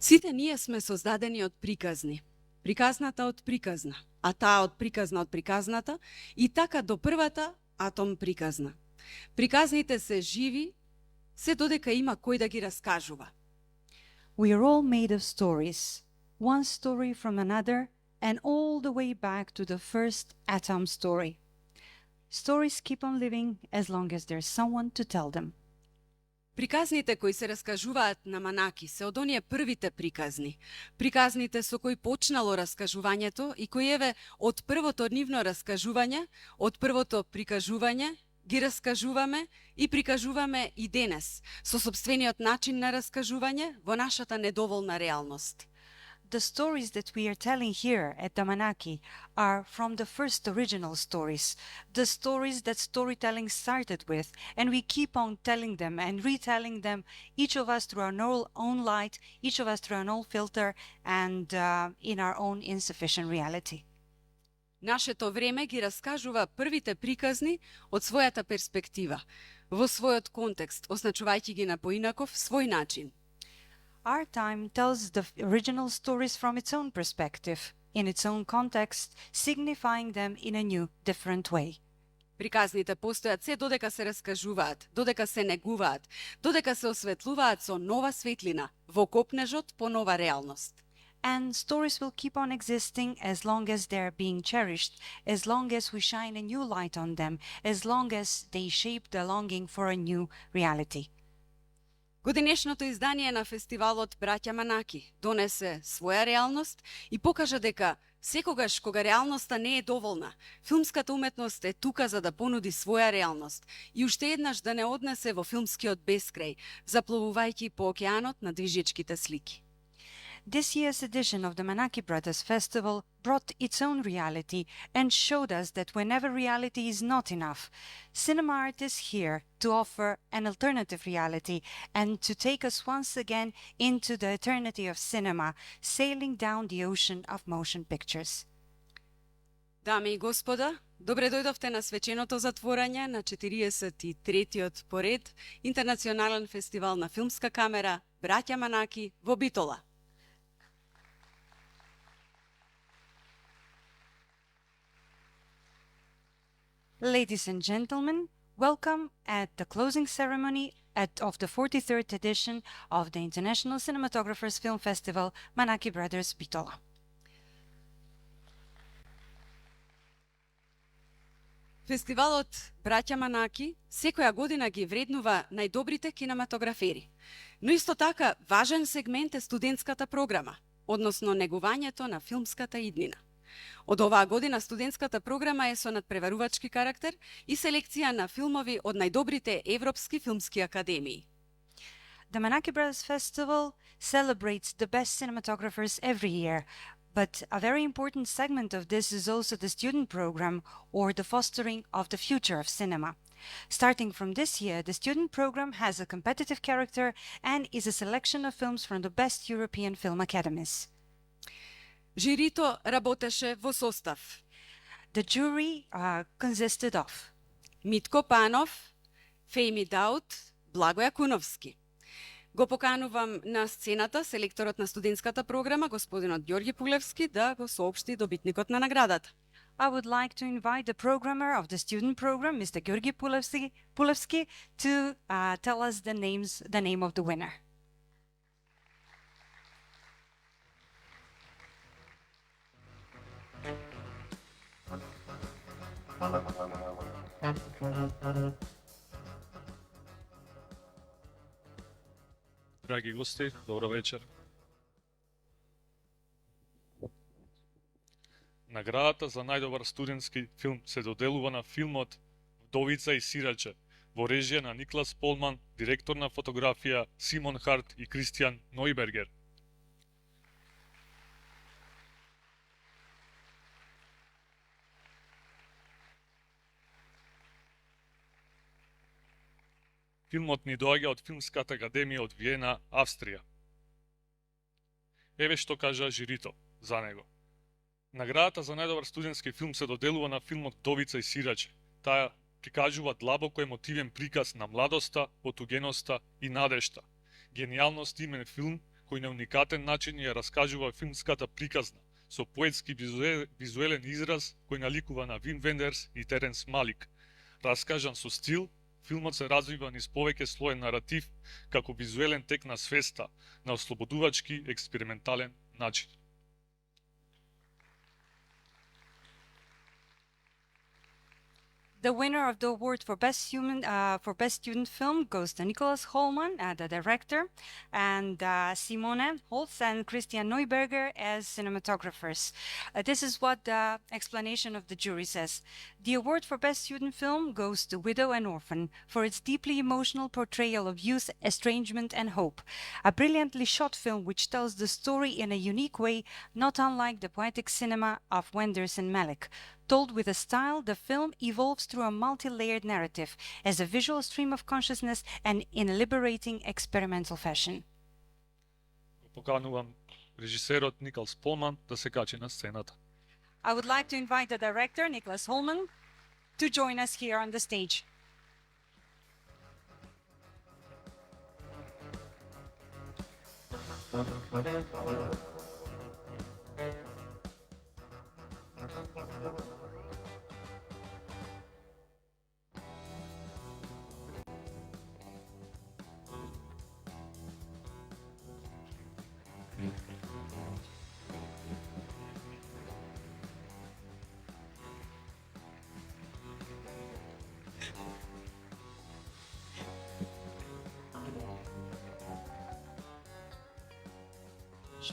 Сите ние сме создадени од приказни. Приказната од приказна, а таа од приказна од приказната и така до првата атом приказна. Приказните се живи, се додека има кој да ги раскажува. We are all made of stories, one story from another, and all the way back to the first atom story. Stories keep on living as long as there's someone to tell them. Приказните кои се раскажуваат на Манаки се од оние првите приказни. Приказните со кои почнало раскажувањето и кои еве од првото нивно раскажување, од првото прикажување, ги раскажуваме и прикажуваме и денес, со сопствениот начин на раскажување во нашата недоволна реалност. The stories that we are telling here at the Manaki are from the first original stories, the stories that storytelling started with, and we keep on telling them and retelling them, each of us through our own light, each of us through our own filter, and in our own insufficient reality. Нашето време ги раскажува првите приказни од својата перспектива, во својот контекст, означувајќи ги на поинаков свој начин. Our time tells the original stories from its own perspective, in its own context, signifying them in a new, different way. Приказните постојат се додека се раскажуваат, додека се негуваат, додека се осветлуваат со нова светлина, во копнежот по нова реалност. And stories will keep on existing as long as they're being cherished, as long as we shine a new light on them, as long as they shape the longing for a new reality. Годинешното издание на фестивалот Браќа Манаки донесе своја реалност и покажа дека секогаш кога реалноста не е доволна, филмската уметност е тука за да понуди своја реалност и уште еднаш да не однесе во филмскиот бескрај, запловувајќи по океанот на движечките слики. This year's edition of the Manaki Brothers Festival brought its own reality and showed us that whenever reality is not enough, cinema art is here to offer an alternative reality and to take us once again into the eternity of cinema, sailing down the ocean of motion pictures. Дами и господа, добре дојдовте на свеченото затворање на 43-тиот поред Интернационален фестивал на филмска камера Браќа Манаки во Битола. Ladies and gentlemen, welcome at the closing ceremony of the 43rd edition of the International Cinematographers Film Festival Manaki Brothers Bitola. Фестивалот Браќа Манаки секоја година ги вреднува најдобрите кинематографери, но исто така важен сегмент е студентската програма, односно негувањето на филмската иднина. Од оваа година студентската програма е со надпреварувачки карактер и селекција на филмови од најдобрите европски филмски академии. The Manaki Brothers Festival celebrates the best cinematographers every year, but a very important segment of this is also the student program or the fostering of the future of cinema. Starting from this year, the student program has a competitive character and is a selection of films from the best European film academies. Жирито работеше во состав. The jury consisted of Митко Панов, Фејми Даут, Благоја Куновски. Го поканувам на сцената селекторот на студентската програма, господинот Ѓорги Пулевски, да го соопшти добитникот на наградата. I would like to invite the programmer of the student program, Mr. Georgi Pulevski, to tell us the name of the winner. Драги гости, добро вечер. Наградата за најдобар студентски филм се доделува на филмот Вдовица и сираче, во режија на Никлас Полман, директор на фотографија Симон Харт и Кристијан Нојбергер. Филмот ни доаѓа од Филмската академија од Виена, Австрија. Еве што кажа жирито за него. Наградата за најдобар студентски филм се доделува на филмот Вдовица и сираче. Таа прикажува длабоко емотивен приказ на младоста, потугеноста и надежта. Генијалност имен филм кој на уникатен начин ја раскажува филмската приказна, со поетски визуелен израз кој наликува на Вим Вендерс и Теренс Малик. Раскажан со стил, филмот се развива низ повеќе слоен наратив како визуелен тек на свеста, на ослободувачки експериментален начин. The winner of the award for Best Student Film goes to Nicholas Holman, the director, and Simone Holtz and Christian Neuberger as cinematographers. This is what the explanation of the jury says. The award for Best Student Film goes to Widow and Orphan for its deeply emotional portrayal of youth, estrangement, and hope. A brilliantly shot film which tells the story in a unique way, not unlike the poetic cinema of Wenders and Malick. Told with a style, the film evolves through a multi-layered narrative as a visual stream of consciousness and in a liberating experimental fashion. Поканувам режисерот Николас Полман да се качи на сцената. I would like to invite the director, Nicholas Holman, to join us here on the stage.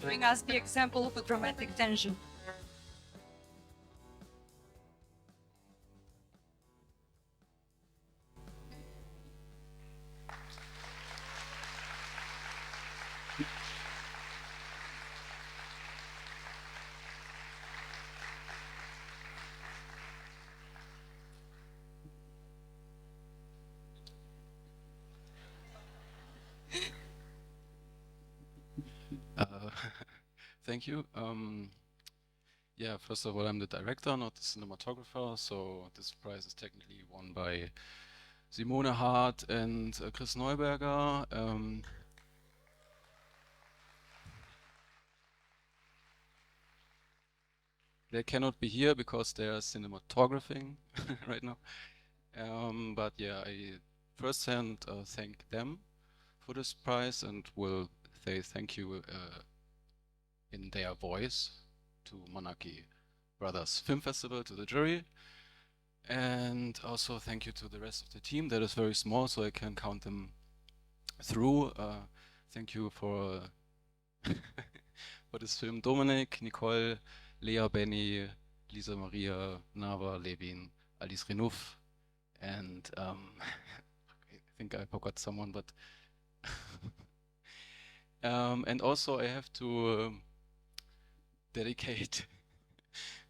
Showing us the example of a dramatic tension. Thank you. Yeah, first of all, I'm the director, not the cinematographer, so this prize is technically won by Simone Hart and Chris Neuberger. They cannot be here because they are cinematographing right now. But yeah, I firsthand thank them for this prize and will say thank you in their voice to Manaki Brothers Film Festival, to the jury, and also thank you to the rest of the team that is very small, so I can count them through. Thank you for for this film: Dominic, Nicole, Lea, Benny, Lisa Maria, Nava, Levin, Alice Renouf, and I think I forgot someone, but and also I have to dedicate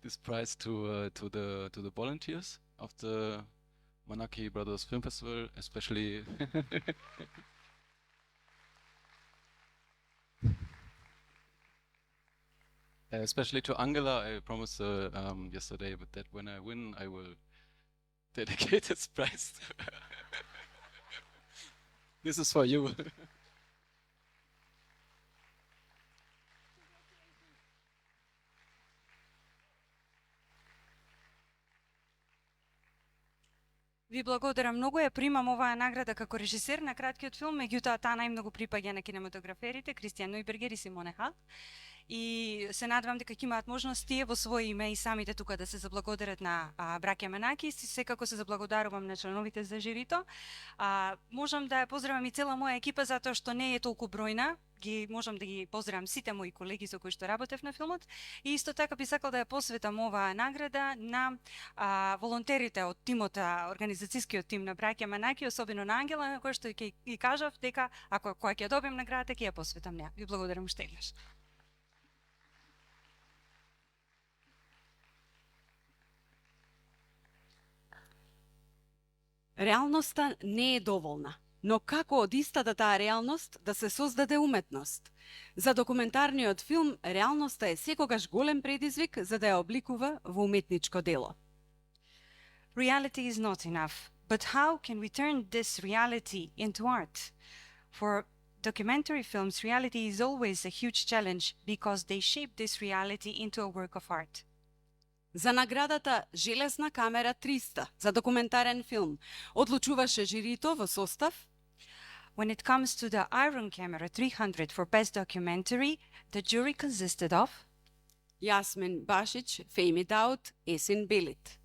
this prize to the volunteers of the Manaki Brothers Film Festival, especially especially to Angela. I promised yesterday, but that when I win, I will dedicate this prize. This is for you. Ви благодарам многу, ја примам оваа награда како режисер на краткиот филм, меѓутоа таа најмногу припаѓа на кинематограферите Кристијан Нојбергер и Симоне Халт. И се надевам дека ќе имаат можност тие во своје име и самите тука да се заблагодарат на браќа Манаки. Секако се заблагодарувам на членовите за жирито. Можам да ја поздравам и цела моја екипа затоа што не е толку бројна. Можам да ги поздравам сите мои колеги со кои што работев на филмот. И исто така би сакал да ја посветам оваа награда на волонтерите од тимот, организацијскиот тим на браќа Манаки, особено на Ангела, на која што и кажав дека ако кога ќе ја добием наградата ќе ја посветам неа. Ви благодарам уште еднаш. Реалноста не е доволна. но како од истата таа реалност да се создаде уметност. За документарниот филм, реалноста е секогаш голем предизвик за да ја обликува во уметничко дело. Reality is not enough, but how can we turn this reality into art? For documentary films, reality is always a huge challenge because they shape this reality into a work of art. За наградата Железна камера 300 за документарен филм одлучуваше жирито во состав When it comes to the Iron Camera 300 for Best Documentary, the jury consisted of Јасмин Башич, Фејми Даут, Есин Белит.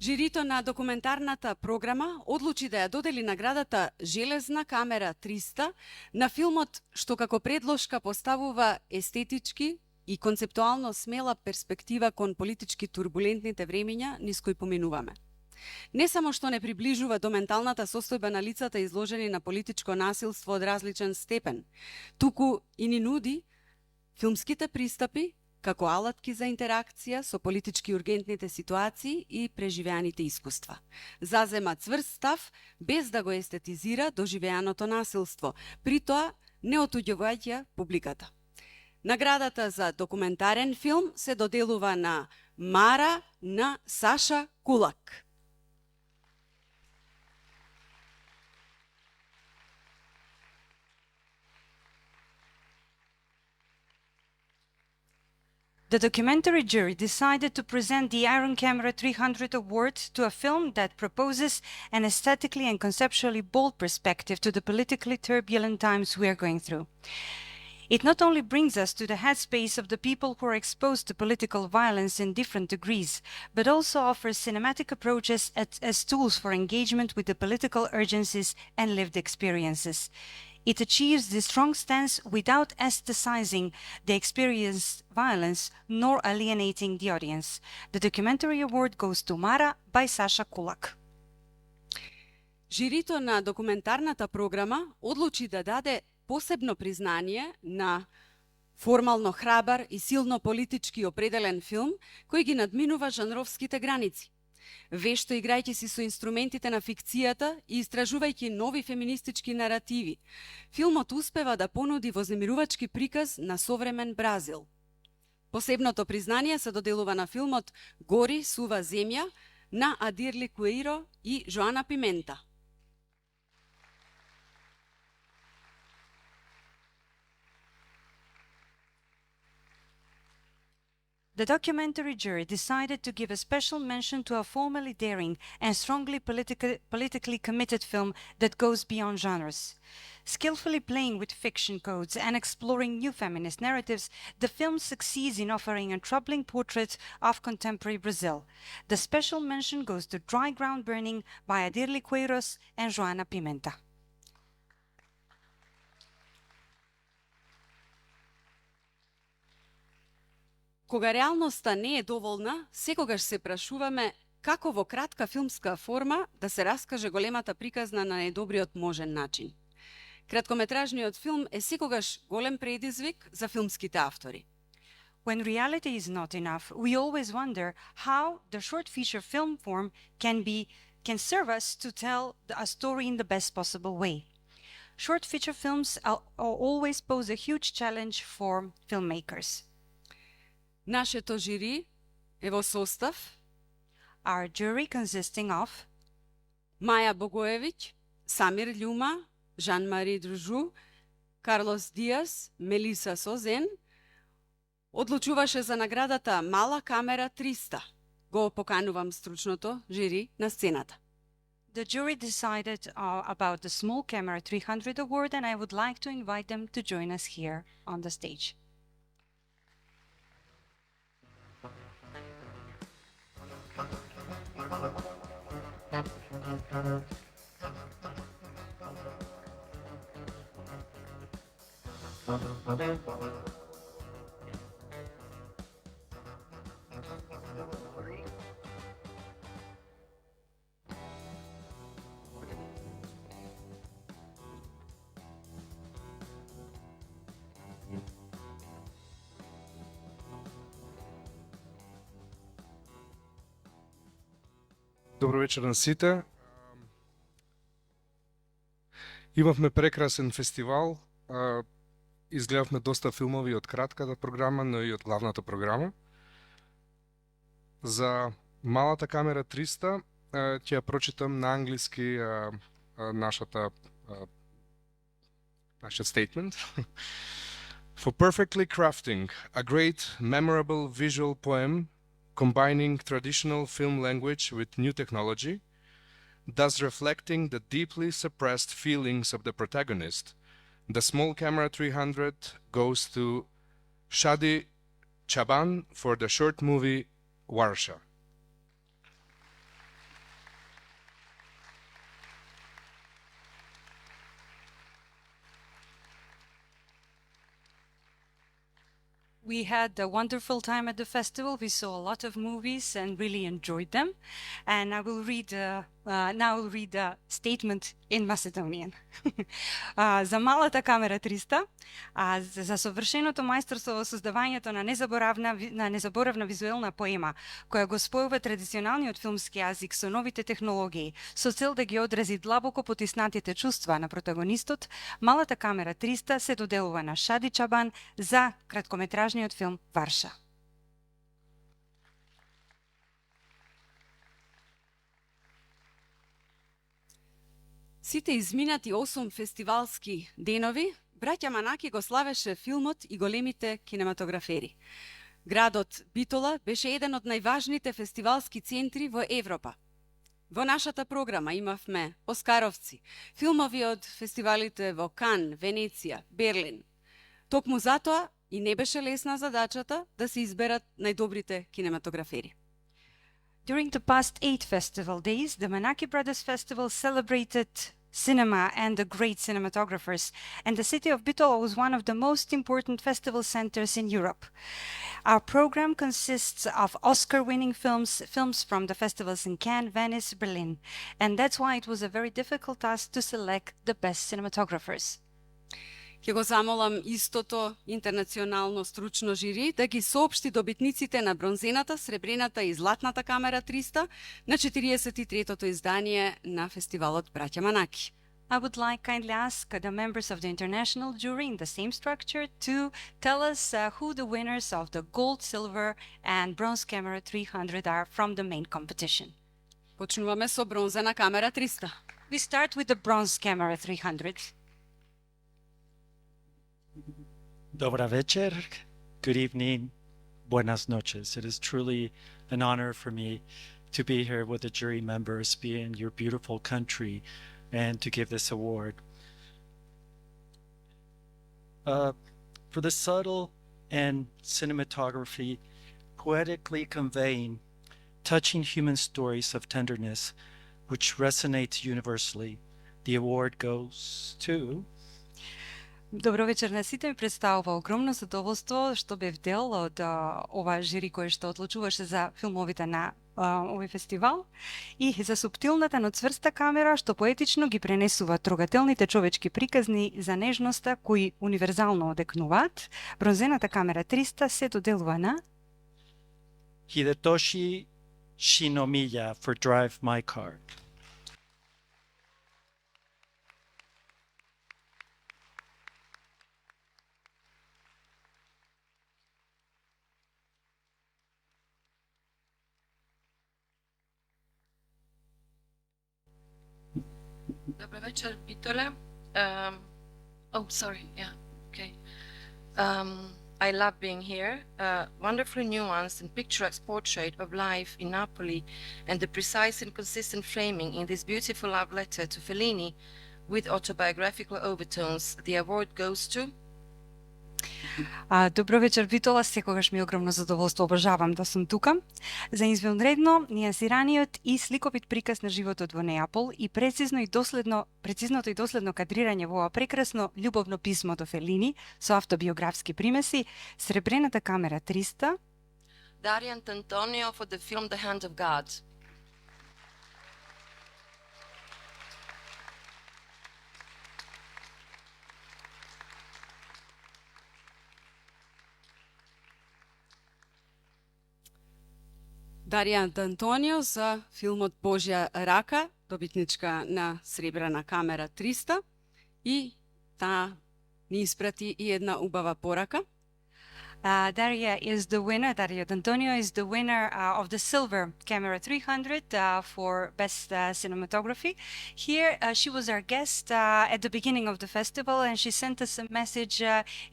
Жирито на документарната програма одлучи да ја додели наградата Железна камера 300 на филмот што како предложка поставува естетички и концептуално смела перспектива кон политички турбулентните времиња низ кои поминуваме. Не само што не приближува до менталната состојба на лицата изложени на политичко насилство од различен степен, туку и ни нуди филмските пристапи како алатки за интеракција со политички ургентните ситуации и преживеаните искуства. Зазема цврст став без да го естетизира доживеаното насилство, при тоа не отуѓувајќа публиката. Наградата за документарен филм се доделува на Мара на Саша Кулак. The documentary jury decided to present the Iron Camera 300 award to a film that proposes an aesthetically and conceptually bold perspective to the politically turbulent times we are going through. It not only brings us to the headspace of the people who are exposed to political violence in different degrees, but also offers cinematic approaches as tools for engagement with the political urgencies and lived experiences. It achieves this strong stance without aestheticizing the experienced violence nor alienating the audience. The documentary award goes to Mara by Sasha Kulak. Жирито на документарната програма одлучи да даде посебно признание на формално храбар и силно политички определен филм кој ги надминува жанровските граници. Вешто играјќи си со инструментите на фикцијата и истражувајќи нови феминистички наративи, филмот успева да понуди вознемирувачки приказ на современ Бразил. Посебното признание се доделува на филмот Гори сува земја на Адирли Куеиро и Жоана Пимента. The documentary jury decided to give a special mention to a formally daring and strongly politically committed film that goes beyond genres. Skillfully playing with fiction codes and exploring new feminist narratives, the film succeeds in offering a troubling portrait of contemporary Brazil. The special mention goes to Dry Ground Burning by Adirli Queiroz and Joana Pimenta. Кога реалноста не е доволна, секогаш се прашуваме како во кратка филмска форма да се раскаже големата приказна на најдобриот можен начин. Краткометражниот филм е секогаш голем предизвик за филмските автори. When reality is not enough, we always wonder how the short feature film form can serve us to tell a story in the best possible way. Short feature films always pose a huge challenge for filmmakers. Нашето жири е во состав Our jury consisting of Маја Богоевиќ, Самир Љума, Жан-Мари Дружу, Карлос Диас, Мелиса Созен, одлучуваше за наградата Мала камера 300. Го поканувам стручното жири на сцената. The jury decided about the Small Camera 300 award, and I would like to invite them to join us here on the stage. Добро вечер на сите. Имавме прекрасен фестивал, изгледавме доста филмови од кратката програма, но и од главната програма. За малата камера 300 ќе ја прочитам на англиски нашиот statement. For perfectly crafting a great, memorable visual poem combining traditional film language with new technology, thus reflecting the deeply suppressed feelings of the protagonist, the small camera 300 goes to Shadi Chaban for the short movie Warsha. We had a wonderful time at the festival. We saw a lot of movies and really enjoyed them. And I will read a statement in Macedonian. За малата камера 300, за совршеното мајсторство во создавањето на незаборавна визуелна поема, која го спојува традиционалниот филмски јазик со новите технологии, со цел да ги одрази длабоко потиснатите чувства на протагонистот, малата камера 300 се доделува на Шади Чабан за краткометражниот филм Варша. Сите изминати 8 фестивалски денови, браќа Манаки го славеше филмот и големите кинематографери. Градот Битола беше еден од најважните фестивалски центри во Европа. Во нашата програма имавме Оскаровци, филмови од фестивалите во Кан, Венеција, Берлин. Токму затоа и не беше лесна задачата да се изберат најдобрите кинематографери. During the past 8 festival days, the Manaki Brothers Festival celebrated cinema and the great cinematographers, and the city of Bitola was one of the most important festival centers in Europe. Our program consists of Oscar-winning films from the festivals in Cannes, Venice, Berlin, and that's why it was a very difficult task to select the best cinematographers. Ќе го замолам истото интернационално стручно жири да ги соопшти добитниците на бронзената, сребрената и златната камера 300 на 43-тото издание на фестивалот Браќа Манаки. I would like kindly ask the members of the international jury in the same structure to tell us who the winners of the gold, silver and bronze camera 300 are from the main competition. Почнуваме со бронзена камера 300. We start with the bronze camera 300. Dobra večer, good evening, buenas noches. It is truly an honor for me to be here with the jury members, be in your beautiful country, and to give this award. For the subtle and cinematography, poetically conveying touching human stories of tenderness, which resonates universally, the award goes to... Добро вечер на сите, ми представува огромно задоволство што бев дел од ова жири кој што одлучуваше за филмовите на овој фестивал и за суптилната, но цврста камера што поетично ги пренесува трогателните човечки приказни за нежноста кои универзално одекнуваат. Бронзената камера 300 се доделува на Hidetoshi Shinomiya for Drive My Car. Добър вечер, Битоле. I love being here. Wonderfully nuanced and picturesque portrait of life in Napoli and the precise and consistent framing in this beautiful love letter to Fellini with autobiographical overtones. The award goes to... Добро вечер, Битола, секогаш ми е огромно задоволство, обожавам да сум тука. За извонредно, нијансираниот и сликовит приказ на животот во Неапол и прецизното и доследно кадрирање во ова прекрасно љубовно писмо до Фелини со автобиографски примеси, сребрената камера 300. Dario Antonio for the film The Hand of God. Дарија Антонио за филмот Божја рака, добитничка на сребрена камера 300. и таа ни испрати и една убава порака. Daria D'Antonio is the winner of the Silver Camera 300 for Best Cinematography. Here, she was our guest at the beginning of the festival, and she sent us a message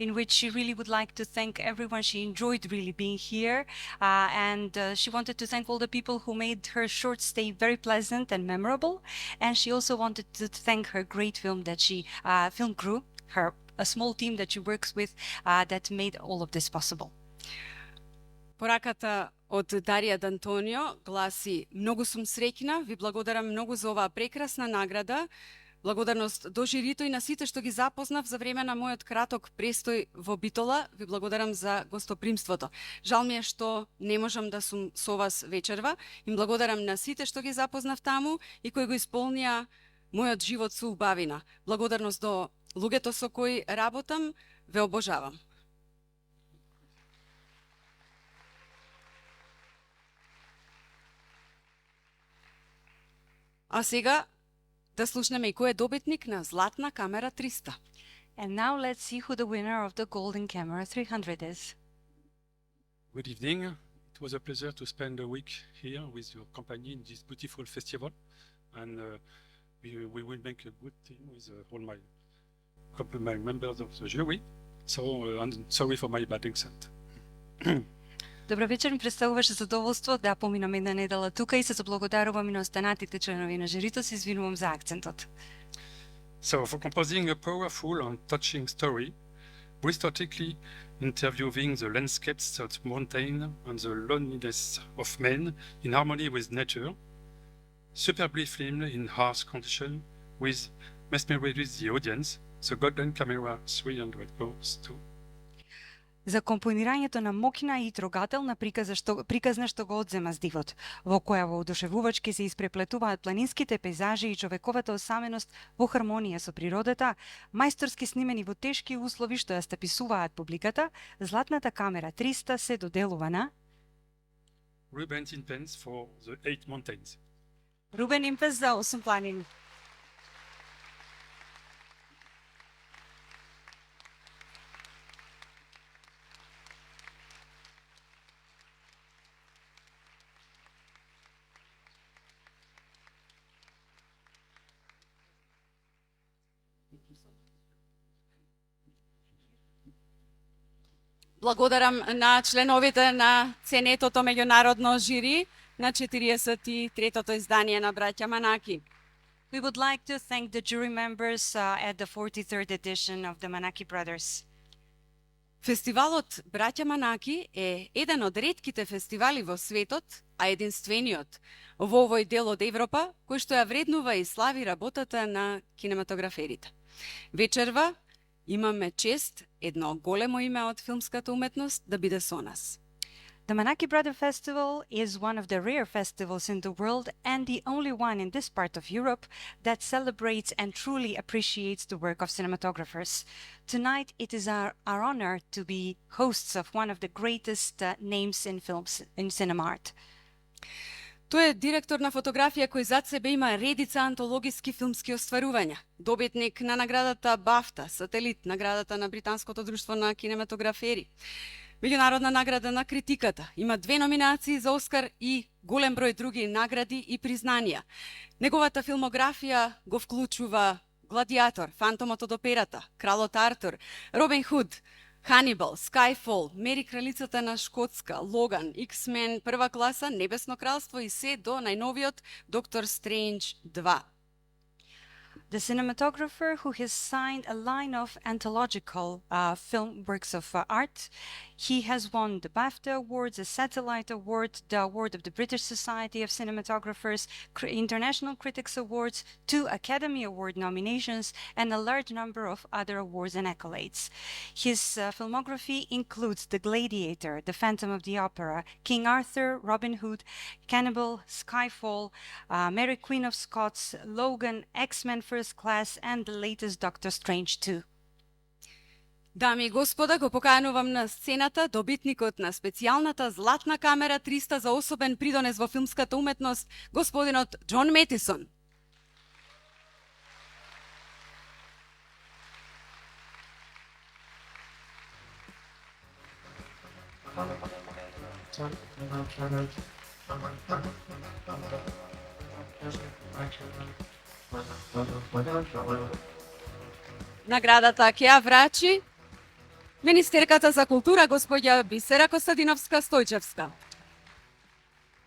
in which she really would like to thank everyone. She enjoyed really being here, and she wanted to thank all the people who made her short stay very pleasant and memorable. And she also wanted to thank her great film crew, a small team that she works with that made all of this possible. Пораката од Дарија Д'Антонио гласи: многу сум среќна, ви благодарам многу за оваа прекрасна награда. Благодарност до жирито и на сите што ги запознав за време на мојот краток престој во Битола. Ви благодарам за гостопримството. Жал ми е што не можам да сум со вас вечерва. Им благодарам на сите што ги запознав таму и кои го исполнија мојот живот со убавина. Благодарност до луѓето со кои работам, ве обожавам. А сега да слушнеме и кој е добитник на Златна камера 300. And now let's see who the winner of the Golden Camera 300 is. Good evening. It was a pleasure to spend a week here with your company in this beautiful festival, and we will make a good team with all my members of the jury. So I'm sorry for my bad accent. Добро вечер, ми представуваше задоволство да поминам една недела тука и се заблагодарувам и на останатите членови на жирито, се извинувам за акцентот. So for composing a powerful and touching story, breathtakingly interviewing the landscapes of mountain and the loneliness of men in harmony with nature, superbly filmed in harsh conditions with mesmerizing the audience, the Golden Camera 300 goes to. За компонирањето на мокна и трогателна приказна што го одзема здивот, во која воодушевувачки се испреплетуваат планинските пейзажи и човековата осаменост во хармонија со природата, мајсторски снимени во тешки услови што ја стаписуваат публиката, Златната камера 300 се доделува на Ruben Impens for the 8 mountains. Рубен Импес за 8 планини. Благодарам на членовите на ценетото меѓународно жири на 43-тото издание на Браќа Манаки. We would like to thank the jury members at the 43rd edition of the Manaki Brothers. Фестивалот Браќа Манаки е еден од ретките фестивали во светот, а единствениот во овој дел од Европа, кој што ја вреднува и слави работата на кинематограферите. Вечерва имаме чест едно големо име од филмската уметност да биде со нас. The Manaki Brother Festival is one of the rare festivals in the world and the only one in this part of Europe that celebrates and truly appreciates the work of cinematographers. Tonight, it is our honor to be hosts of one of the greatest names in cinema art. Тој е директор на фотографија кој зад себе има редица антологиски филмски остварувања. Добитник на наградата BAFTA, сателит наградата на Британското друштво на кинематографери. Меѓународна награда на критиката. Има 2 номинации за Оскар и голем број други награди и признанија. Неговата филмографија го вклучува Гладиатор, Фантомот од операта, Кралот Артур, Робин Худ, Ханибал, Skyfall, Мери кралицата на Шкотска, Логан, X-Men, Прва класа, Небесно кралство и се до најновиот Доктор Стрендж 2. The cinematographer who has signed a line of anthological film works of art. He has won the BAFTA Awards, a Satellite Award, the award of the British Society of Cinematographers, International Critics Awards, 2 Academy Award nominations, and a large number of other awards and accolades. His filmography includes The Gladiator, The Phantom of the Opera, King Arthur, Robin Hood, Cannibal, Skyfall, Mary Queen of Scots, Logan, X-Men First Class, and the latest Doctor Strange 2. Дами и господа, го поканувам на сцената добитникот на специјалната Златна камера 300 за особен придонес во филмската уметност, господинот Џон Метисон. Наградата ќе ја врачи Министерката за култура господја Бисера Костадиновска-Стојчевска.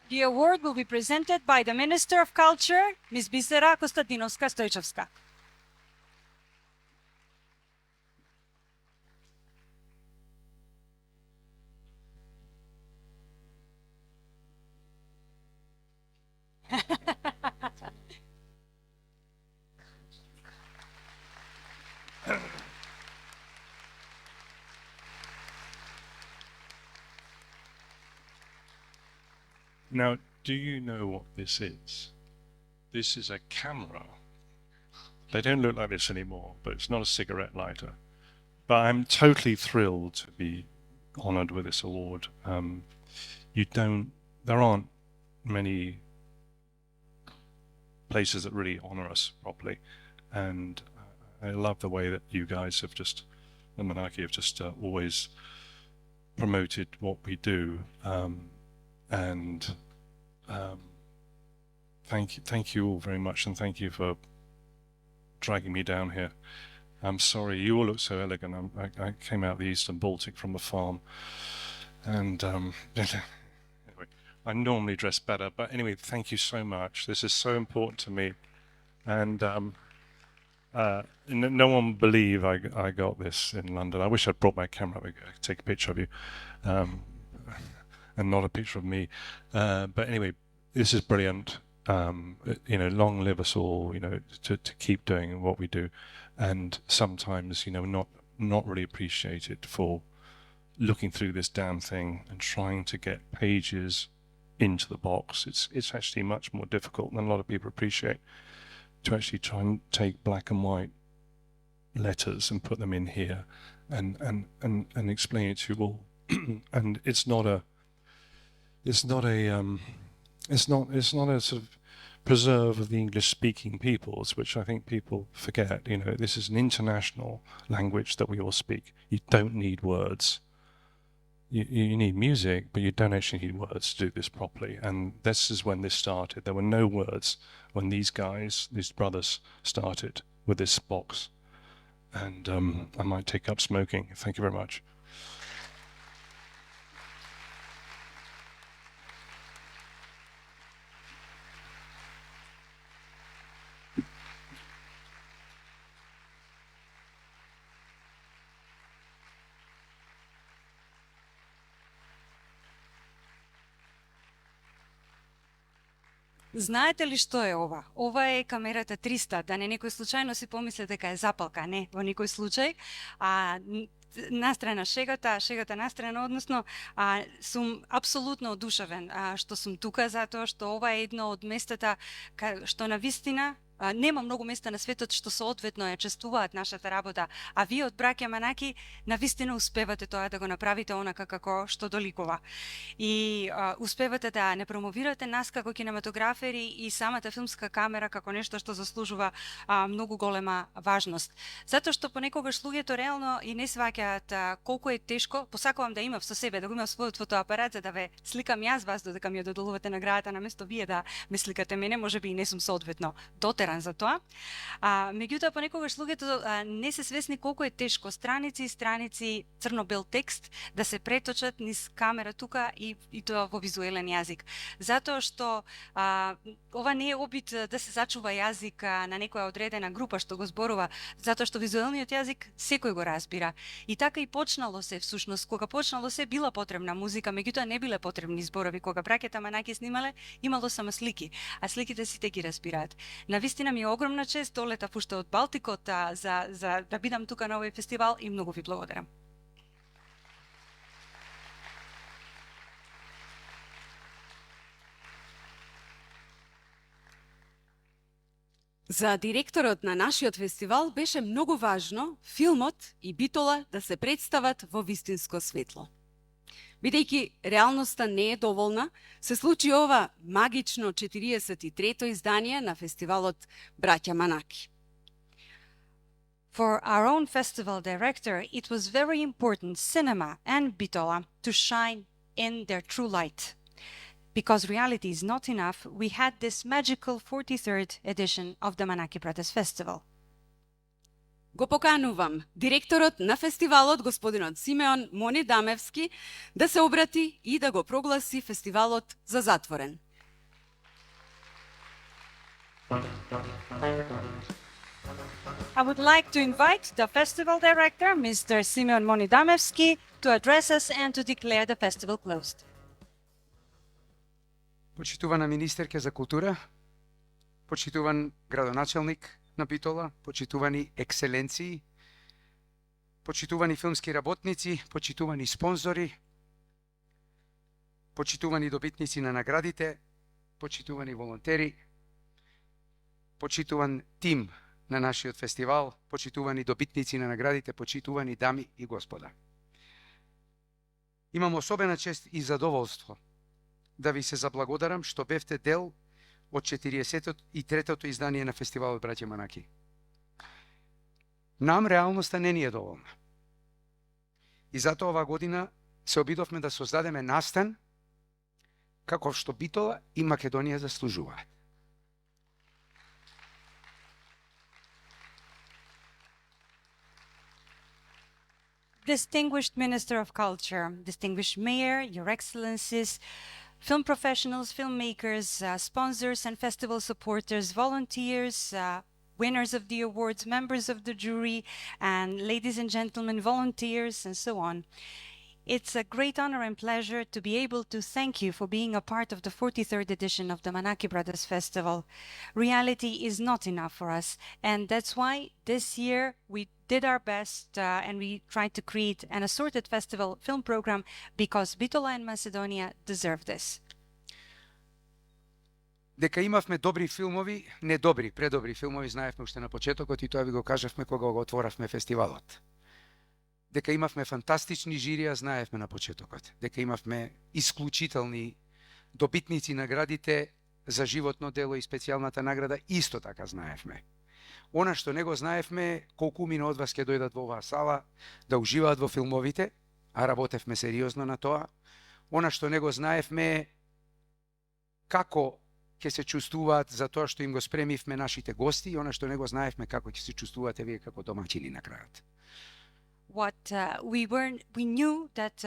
The award will be presented by the Minister of Culture, Ms. Bisera Kostadinovska-Stoichevska. Now, do you know what this is? This is a camera. They don't look like this anymore, but it's not a cigarette lighter. But I'm totally thrilled to be honoured with this award. There aren't many places that really honour us properly, and I love the way that you guys have just, the Manaki have just always promoted what we do, and thank you all very much, and thank you for dragging me down here. I'm sorry, you all look so elegant. I came out of the Eastern Baltic from a farm, and anyway, I normally dress better, but anyway, thank you so much. This is so important to me, and no one will believe I got this in London. I wish I'd brought my camera. I could take a picture of you, and not a picture of me. But anyway, this is brilliant. Long live us all. To keep doing what we do, and sometimes not really appreciated for looking through this damn thing and trying to get pages into the box. It's actually much more difficult than a lot of people appreciate, to actually try and take black and white letters and put them in here and explain it to you all. And it's not a sort of preserve of the English-speaking peoples, which I think people forget. This is an international language that we all speak. You don't need words. You need music, but you don't actually need words to do this properly. And this is when this started. There were no words when these brothers started with this box. And I might take up smoking. Thank you very much. Знаете ли што е ова? Ова е камерата 300, да не некој случајно си помисли дека е запалка, не, во никој случај. Настрана шегата настрана, односно, сум апсолутно одушевен што сум тука, затоа што ова е едно од местата што на вистина нема многу места на светот што соодветно ја чествуваат нашата работа, а вие од браќа Манаки навистина успевате тоа да го направите онака како што доликува. И успевате да не промовирате нас како кинематографери и самата филмска камера како нешто што заслужува многу голема важност. Затоа што понекогаш луѓето реално и не сваќаат колку е тешко. Посакувам да имам со себе, да го имам својот фотоапарат за да ве сликам јас вас додека ми ја додолувате наградата наместо вие да ме сликате мене, можеби и не сум соодветно дотеран за тоа. Меѓутоа понекогаш луѓето не се свесни колку е тешко страници и страници црно-бел текст да се преточат низ камера тука и тоа во визуелен јазик. Затоа што ова не е обид да се зачува јазик на некоја одредена група што го зборува, затоа што визуелниот јазик секој го разбира. И така и почнало се всушност. Кога почнало се била потребна музика, меѓутоа не биле потребни зборови. Кога браќата Манаки снимале, имало само слики, а сликите сите ги разбираат. Навистина ми е огромна чест, долетав уште од Балтикот за да бидам тука на овој фестивал и многу ви благодарам. За директорот на нашиот фестивал беше многу важно филмот и битола да се представат во вистинско светло. Бидејќи реалноста не е доволна, се случи ова магично 43-то издание на фестивалот Браќа Манаки. For our own festival director, it was very important, cinema and bitola, to shine in their true light. Because reality is not enough, we had this magical 43rd edition of the Manaki Brothers Festival. Го поканувам директорот на фестивалот, господинот Симеон Монидамевски, да се обрати и да го прогласи фестивалот за затворен. I would like to invite the festival director, Mr. Simeon Monidamevski, to address us and to declare the festival closed. Почитувана министерка за култура, почитуван градоначалник на Битола, почитувани екселенции, почитувани филмски работници, почитувани спонзори, почитувани добитници на наградите, почитувани волонтери, почитуван тим на нашиот фестивал, почитувани добитници на наградите, почитувани дами и господа. Имам особена чест и задоволство да ви се заблагодарам што бевте дел од 43-тото издание на фестивалот Браќа Манаки. Нам реалноста не ни е доволна. И затоа оваа година се обидовме да создадеме настан каков што Битола и Македонија заслужуваат. Distinguished Minister of Culture, distinguished Mayor, Your Excellencies, film professionals, filmmakers, sponsors and festival supporters, volunteers, winners of the awards, members of the jury, and ladies and gentlemen, volunteers, and so on. It's a great honor and pleasure to be able to thank you for being a part of the 43rd edition of the Manaki Brothers Festival. Reality is not enough for us, and that's why this year we did our best and we tried to create an assorted festival film program because Bitola and Macedonia deserve this. Дека имавме добри филмови, не добри, предобри филмови, знаевме уште на почетокот и тоа ви го кажавме кога го отворавме фестивалот. Дека имавме фантастични жирија, знаевме на почетокот. Дека имавме исклучителни добитници наградите за животно дело и специјалната награда, исто така знаевме. Она што не го знаевме, колку мина од вас ќе дојдат во оваа сала да уживаат во филмовите, а работевме сериозно на тоа. Она што не го знаевме, како ќе се чувствуваат за тоа што им го спремивме нашите гости, и она што не го знаевме, како ќе се чувствувате вие како домаќини на крајот. We knew that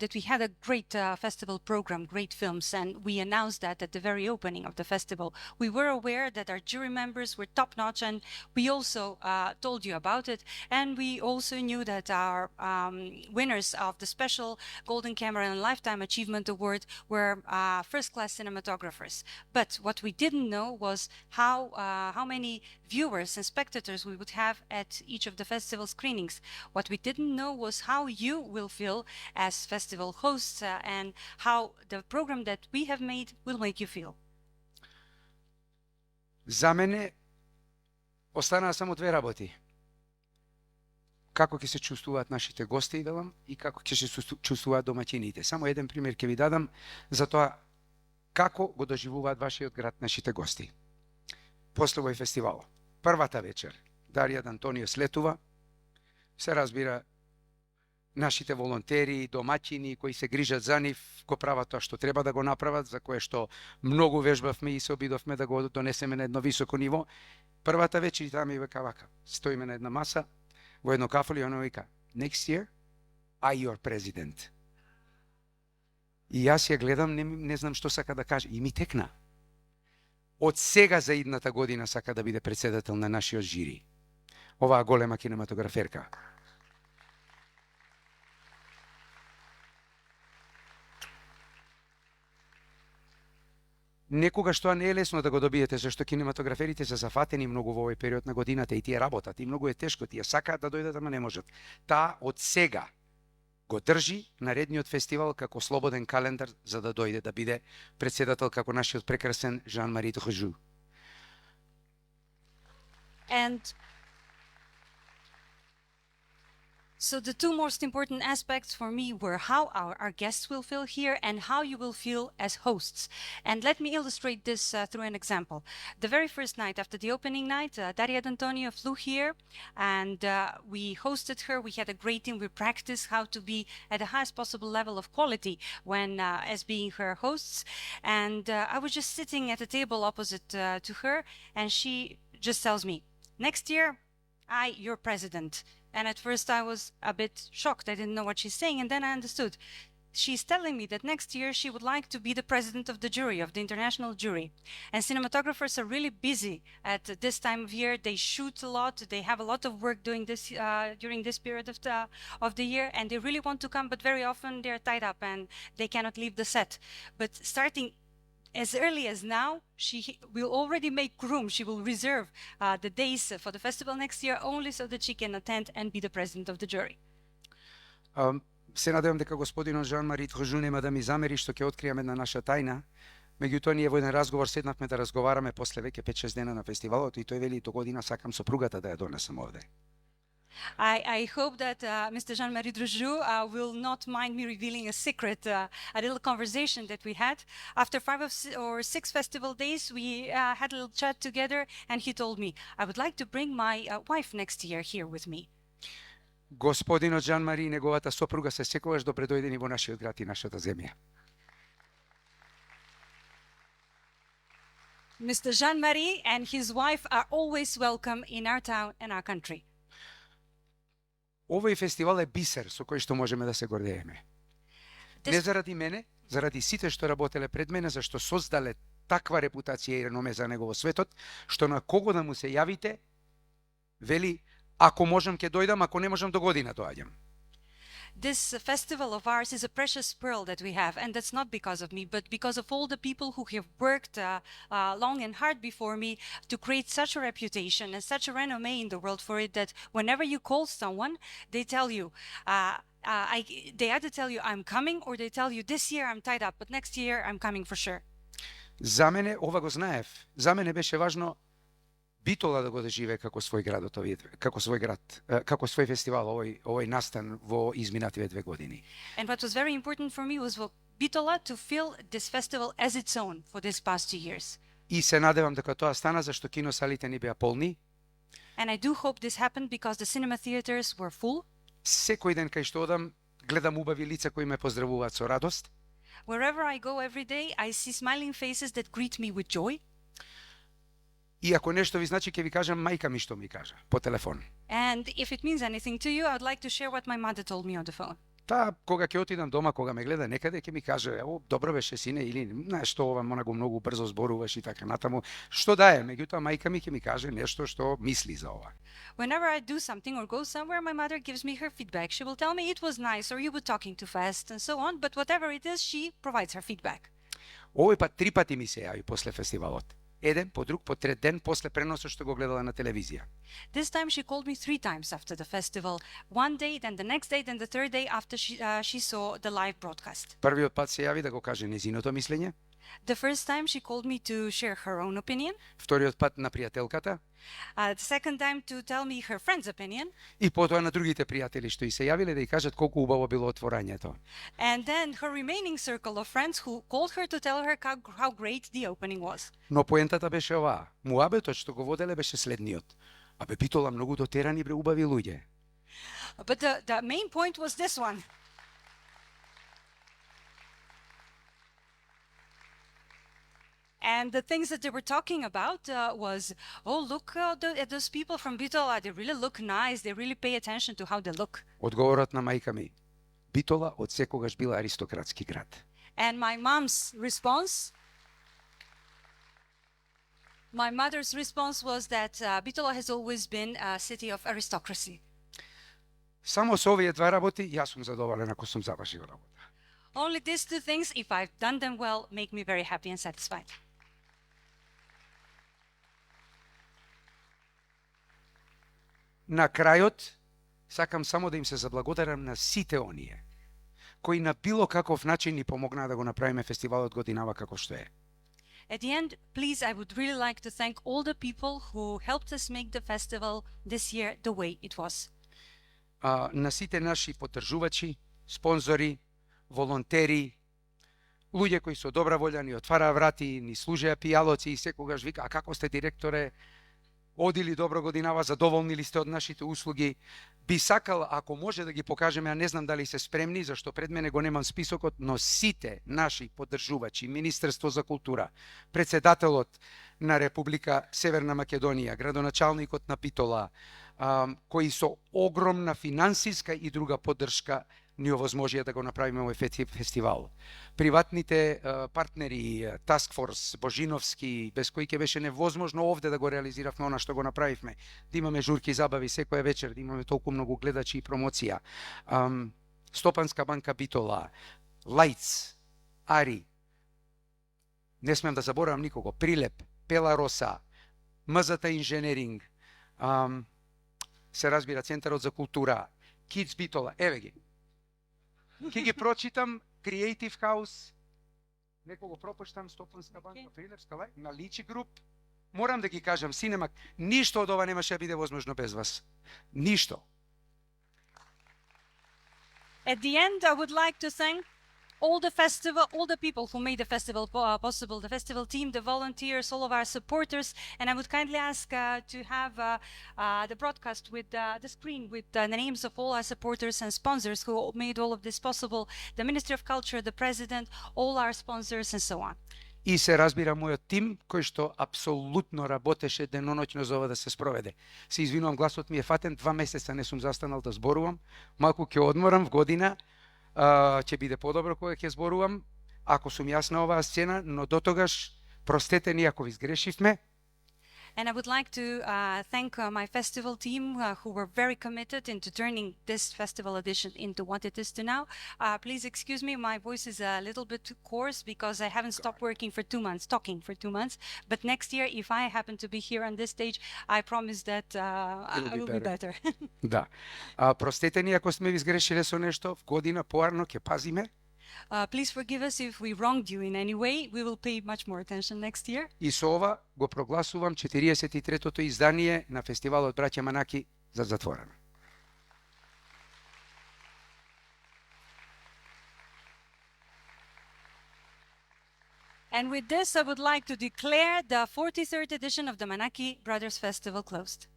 that we had a great festival program, great films, and we announced that at the very opening of the festival. We were aware that our jury members were top-notch, and we also told you about it. And we also knew that our winners of the special Golden Camera and Lifetime Achievement Award were first-class cinematographers. But what we didn't know was how many viewers and spectators we would have at each of the festival screenings. What we didn't know was how you will feel as festival hosts and how the program that we have made will make you feel. За мене останаа само две работи. Како ќе се чувствуваат нашите гости, велам, и како ќе се чувствуваат домаќините. Само еден пример ќе ви дадам за тоа како го доживуваат вашиот град нашите гости. После овој фестивал, првата вечер, Дарија Антонио слетува, се разбира, нашите волонтери, домаќини кои се грижат за нив, го прават тоа што треба да го направат, за кое што многу вежбавме и се обидовме да го донесеме на едно високо ниво. Првата вечер и таме и века вака, стоиме на една маса, во едно кафеле и оно вика, next year, I your president. И јас ја гледам, не знам што сака да каже, и ми текна. Од сега за идната година сака да биде председател на нашиот жири. Оваа голема кинематограферка. Некогаш тоа не е лесно да го добиете, зашто кинематограферите се зафатени многу во овој период на годината и тие работат, и многу е тешко, тие сакаат да дојдат, ама не можат. Таа од сега го држи наредниот фестивал како слободен календар за да дојде да биде председател како нашиот прекрасен Жан-Мари Трежу. So the two most important aspects for me were how our guests will feel here and how you will feel as hosts. And let me illustrate this through an example. The very first night after the opening night, Daria D'Antonio flew here and we hosted her. We had a great team. We practiced how to be at the highest possible level of quality when as being her hosts. And I was just sitting at a table opposite to her, and she just tells me, next year, your president. And at first I was a bit shocked. I didn't know what she's saying. And then I understood. She's telling me that next year she would like to be the president of the jury, of the international jury. And cinematographers are really busy at this time of year. They shoot a lot. They have a lot of work doing this during this period of the year. And they really want to come, but very often they're tied up and they cannot leave the set. But starting as early as now, she will already make room. She will reserve the days for the festival next year only so that she can attend and be the president of the jury. Се надевам дека господинот Жан-Мари Тружу нема да ми замери што ќе откријам една наша тајна. Меѓутоа ние во еден разговор седнавме да разговараме после веќе 5-6 дена на фестивалот и тој вели до година сакам сопругата да ја донесам овде. I hope that Mr. Jean-Marie Drujou will not mind me revealing a secret, a little conversation that we had. After 5 or 6 festival days, we had a little chat together, and he told me, I would like to bring my wife next year here with me. Господинот Жан-Мари и неговата сопруга се секогаш добре дојдени во нашиот град и нашата земја. Mr. Jean-Marie and his wife are always welcome in our town and our country. Овој фестивал е бисер со кој што можеме да се гордееме. Не заради мене, заради сите што работеле пред мене, зашто создале таква репутација и реноме за него во светот, што на кого да му се јавите, вели, ако можам ќе дојдам, ако не можам до година доаѓам. This festival of ours is a precious pearl that we have, and that's not because of me, but because of all the people who have worked long and hard before me to create such a reputation and such a renomme in the world for it that whenever you call someone, they tell you, they either tell you I'm coming, or they tell you this year I'm tied up, but next year I'm coming for sure. За мене, ова го знаев, за мене беше важно Битола да го доживее како свој градот, како свој град, како свој фестивал, овој настан во изминативе 2 години. And what was very important for me was for Bitola to feel this festival as its own for these past 2 years. И се надевам дека тоа стана зашто киносалите ни беа полни. And I do hope this happened because the cinema theaters were full. Секој ден кај што одам, гледам убави лица кои ме поздравуваат со радост. Wherever I go every day, I see smiling faces that greet me with joy. И ако нешто ви значи, ќе ви кажам мајка ми што ми кажа по телефон. And if it means anything to you, I would like to share what my mother told me on the phone. Таа, кога ќе отидам дома, кога ме гледа некаде, ќе ми каже, добро беше сине, или нешто ова многу брзо зборуваш и така натаму. Што да е, меѓутоа мајка ми ќе ми каже нешто што мисли за ова. Whenever I do something or go somewhere, my mother gives me her feedback. She will tell me it was nice or you were talking too fast and so on, but whatever it is, she provides her feedback. Овој пат 3 пати ми се јави после фестивалот. Еден по друг, по трет ден после преносот што го гледала на телевизија. This time she called me 3 times after the festival. One day, then the next day, then the third day after she saw the live broadcast. Првиот пат се јави да го каже незиното мислење. The first time she called me to share her own opinion. Вториот пат на пријателката. The second time to tell me her friend's opinion. И потоа на другите пријатели што и се јавиле да ја кажат колку убаво било отворањето. And then her remaining circle of friends who called her to tell her how great the opening was. Но поентата беше оваа. Муабетот што го воделе беше следниот. Абе Битола многу дотерани бре убави луѓе. But the main point was this one. And the things that they were talking about was, look at those people from Bitola. They really look nice. They really pay attention to how they look. Одговорот на мајка ми. Битола од секогаш била аристократски град. And my mother's response was that Bitola has always been a city of aristocracy. Само со овие 2 работи јас сум задоволен ако сум завршил работа. Only these 2 things, if I've done them well, make me very happy and satisfied. На крајот, сакам само да им се заблагодарам на сите оние кои на било каков начин ни помогнаа да го направиме фестивалот годинава како што е. At the end, please, I would really like to thank all the people who helped us make the festival this year the way it was. на сите наши поддржувачи, спонзори, волонтери, луѓе кои со добра волја ни отвараа врати, ни служеа пијалоци и секогаш вика: "А како сте, директоре? Одили добро годинава, задоволни ли сте од нашите услуги?" Би сакал, ако може да ги покажеме, а не знам дали се спремни, зашто пред мене го немам списокот, но сите наши поддржувачи, Министерство за култура, председателот на Република Северна Македонија, градоначалникот на Питола, кои со огромна финансиска и друга поддршка ни овозможија да го направиме овој фестивал. Приватните партнери, Task Force, Божиновски, без кои ќе беше невозможно овде да го реализиравме она што го направивме. Да имаме журки забави секоја вечер, да имаме толку многу гледачи и промоција. Стопанска банка Битола, Лајц, Ари, не смеам да заборавам никого, Прилеп, Пела Роса, МЗТ Инженеринг, се разбира Центарот за култура, Kids Битола, еве ги. Ке ги прочитам: Creative House, некого пропуштам, Стопанска банка, Прилепска, Наличи груп. Морам да ги кажам, Синемак, ништо од ова немаше да биде возможно без вас. Ништо. At the end, I would like to thank all the people who made the festival possible, the festival team, the volunteers, all of our supporters, and I would kindly ask to have the broadcast with the screen with the names of all our supporters and sponsors who made all of this possible, the Ministry of Culture, the President, all our sponsors, and so on. И се разбира мојот тим, кој што апсолутно работеше деноноќно за ова да се спроведе. Се извинувам, гласот ми е фатен, 2 месеца не сум застанал да зборувам, малку ќе одморам в година, ќе биде подобро кога ќе зборувам, ако сум јас на оваа сцена, но дотогаш простете ни ако ви сгрешивме. And I would like to thank my festival team who were very committed into turning this festival edition into what it is to now. Please excuse me, my voice is a little bit coarse because I haven't stopped working for 2 months, talking for 2 months. But next year, if I happen to be here on this stage, I promise that I will be better. Да. Простете ни ако сме ви сгрешиле со нешто, в година поарно ќе пазиме. Please forgive us if we wronged you in any way. We will pay much more attention next year. И со ова го прогласувам 43-тото издание на фестивалот Браќа Манаки за затворено. And with this, I would like to declare the 43rd edition of the Manaki Brothers Festival closed.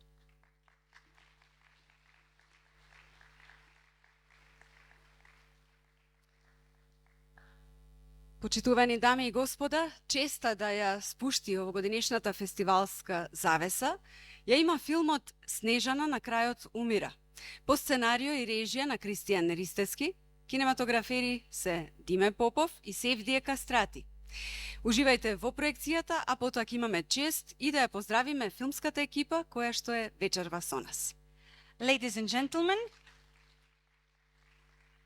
Почитувани дами и господа, честа да ја спушти овогодинешната фестивалска завеса, ја има филмот Снежана на крајот умира. По сценарио и режија на Кристијан Ристески, кинематографери се Диме Попов и Севдие Кастрати. Уживајте во проекцијата, а потоа ќе имаме чест и да ја поздравиме филмската екипа која што е вечерва со нас. Ladies and gentlemen,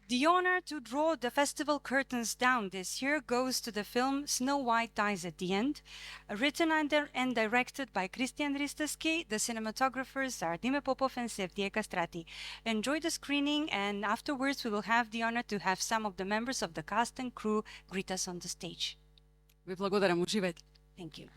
the honor to draw the festival curtains down this year goes to the film Snow White Dies at the End, written and directed by Christian Risteski. The cinematographers are Dime Popov and Sevdije Kastrati. Enjoy the screening, and afterwards we will have the honor to have some of the members of the cast and crew greet us on the stage. Ви благодарам, уживајте. Thank you.